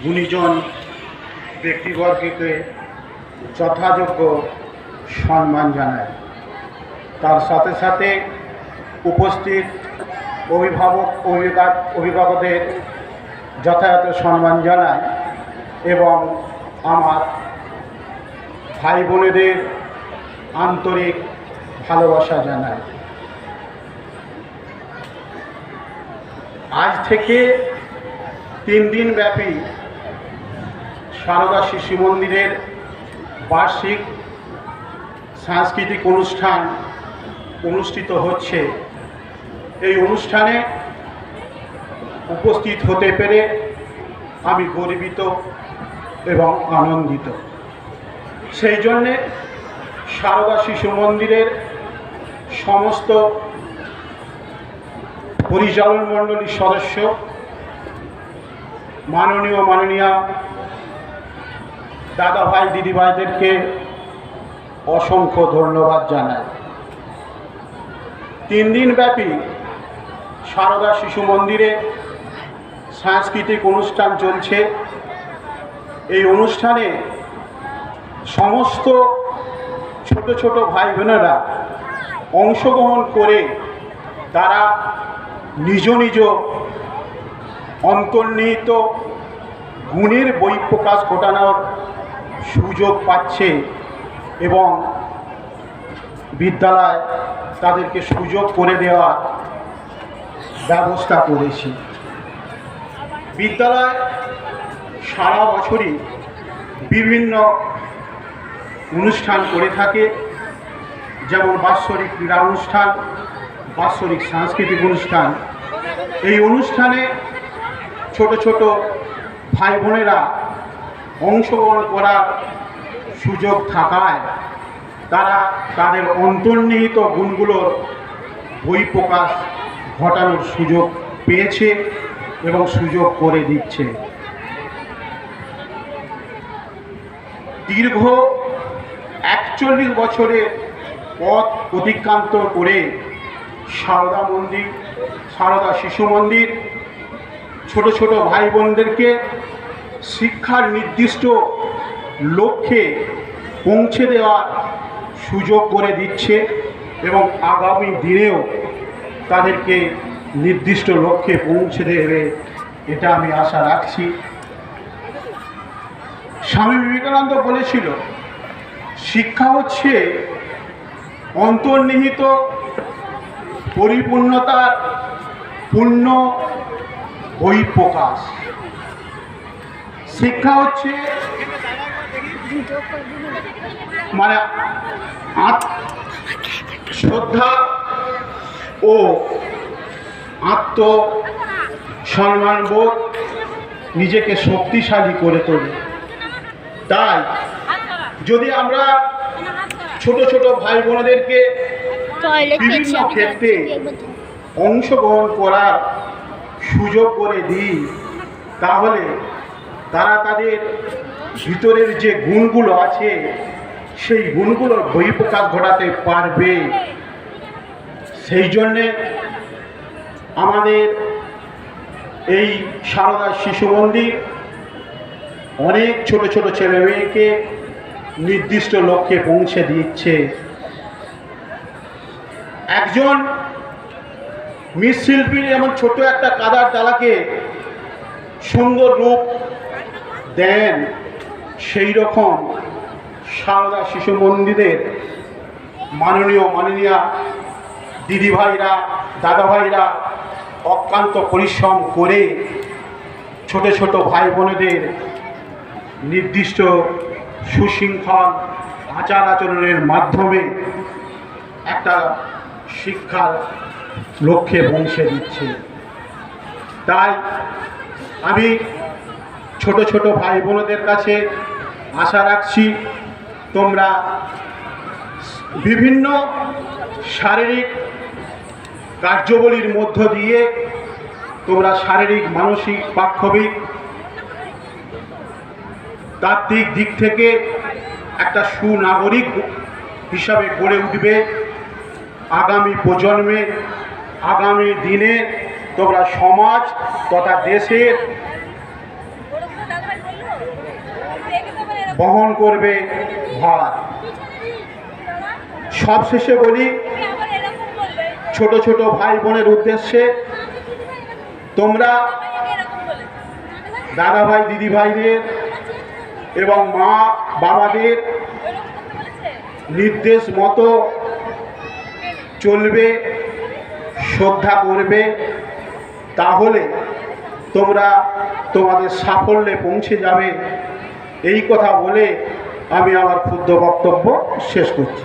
গুণীজন ব্যক্তিবর্গকে যথাযোগ্য সম্মান জানায়। তার সাথে সাথে উপস্থিত অভিভাবকদের যথাযথ সম্মান জানায় এবং আমার ভাই বোনেদের আন্তরিক ভালোবাসা জানায়। আজ থেকে 3 দিন ব্যাপী সারদা শিশু মন্দিরের বার্ষিক সাংস্কৃতিক অনুষ্ঠান অনুষ্ঠিত হচ্ছে। এই অনুষ্ঠানে উপস্থিত হতে পেরে আমি গর্বিত এবং আনন্দিত। সেই জন্যে সারদা শিশু মন্দিরের সমস্ত পরিচালন মণ্ডলীর সদস্য, মাননীয়া দাদা ভাই দিদিভাইদেরকে অসংখ্য ধন্যবাদ জানাই। 3 দিন ব্যাপী সারদা শিশু মন্দিরে সাংস্কৃতিক অনুষ্ঠান চলছে। এই অনুষ্ঠানে সমস্ত ছোট ছোট ভাই বোনেরা অংশগ্রহণ করে তারা নিজ নিজ অন্তর্নিহিত গুণের বহিঃপ্রকাশ ঘটানোর সুযোগ পাচ্ছে এবং বিদ্যালয় তাদেরকে সুযোগ করে দেওয়ার ব্যবস্থা করেছে। বিদ্যালয় সারা বছরই বিভিন্ন অনুষ্ঠান করে থাকে, যেমন বাৎসরিক ক্রীড়া অনুষ্ঠান, বাৎসরিক সাংস্কৃতিক অনুষ্ঠান। এই অনুষ্ঠানে ছোট ছোট ভাই বোনেরা অংশগ্রহণ করার সুযোগ থাকায় তারা তাদের অন্তর্নিহিত গুণগুলোর বহিঃপ্রকাশ ঘটানোর সুযোগ পেয়েছে এবং সুযোগ করে দিচ্ছে। দীর্ঘ 41 বছরের পথ অতিক্রান্ত করে সারদা শিশু মন্দির ছোট ছোট ভাই বোনদেরকে শিক্ষার নির্দিষ্ট লক্ষ্যে পৌঁছে দেওয়ার সুযোগ করে দিচ্ছে এবং আগামী দিনেও তাদেরকে নির্দিষ্ট লক্ষ্যে পৌঁছে দেবে, এটা আমি আশা রাখছি। স্বামী বিবেকানন্দ বলেছিল, শিক্ষা হচ্ছে অন্তর্নিহিত পরিপূর্ণতার পূর্ণ বহিঃপ্রকাশ। শিক্ষা হচ্ছে মানে শ্রদ্ধা ও আত্মসম্মানবোধ নিজেকে শক্তিশালী করে তোলে। তাই যদি আমরা ছোট ছোট ভাই বোনদেরকে বিভিন্ন ক্ষেত্রে অংশগ্রহণ করার সুযোগ করে দিই, তাহলে তারা তাদের ভিতরের যে গুণগুলো আছে সেই গুণগুলোর বহিঃপ্রকাশ ঘটাতে পারবে। সেই জন্যে আমাদের এই সারদা শিশু মন্দির অনেক ছোট ছোট ছেলে মেয়েকে নির্দিষ্ট লক্ষ্যে পৌঁছে দিচ্ছে। একজন মৃৎশিল্পী যেমন ছোট একটা কাদার ডালাকে সুন্দর রূপ দেন, সেই রকম সারদা শিশু মন্দিরের মাননীয়া দিদিভাইরা দাদাভাইরা অক্লান্ত পরিশ্রম করে ছোট ছোট ভাই বোনেদের নির্দিষ্ট সুশৃঙ্খল আচার আচরণের মাধ্যমে একটা শিক্ষার লক্ষ্যে পৌঁছে দিচ্ছে। তাই আমি ছোট ছোট ভাই বোনদের কাছে আশা রাখছি, তোমরা বিভিন্ন শারীরিক কার্যাবলীর মধ্য দিয়ে তোমরা শারীরিক, মানসিক, বাক্ষবিক, তাত্ত্বিক দিক থেকে একটা সুনাগরিক হিসাবে গড়ে উঠবে। আগামী প্রজন্মে, আগামী দিনে তোমরা সমাজ তথা দেশের বহন করবে ভার। সবশেষে বলি, ছোট ছোট ভাই বোনের উদ্দেশ্যে, তোমরা দাদা ভাই দিদি ভাইদের এবং মা বাবাদের নির্দেশ মতো চলবে, শ্রদ্ধা করবে, তাহলে তোমরা তোমাদের সাফল্যে পৌঁছে যাবে। এই কথা বলে আমি আমার ক্ষুদ্র বক্তব্য শেষ করছি।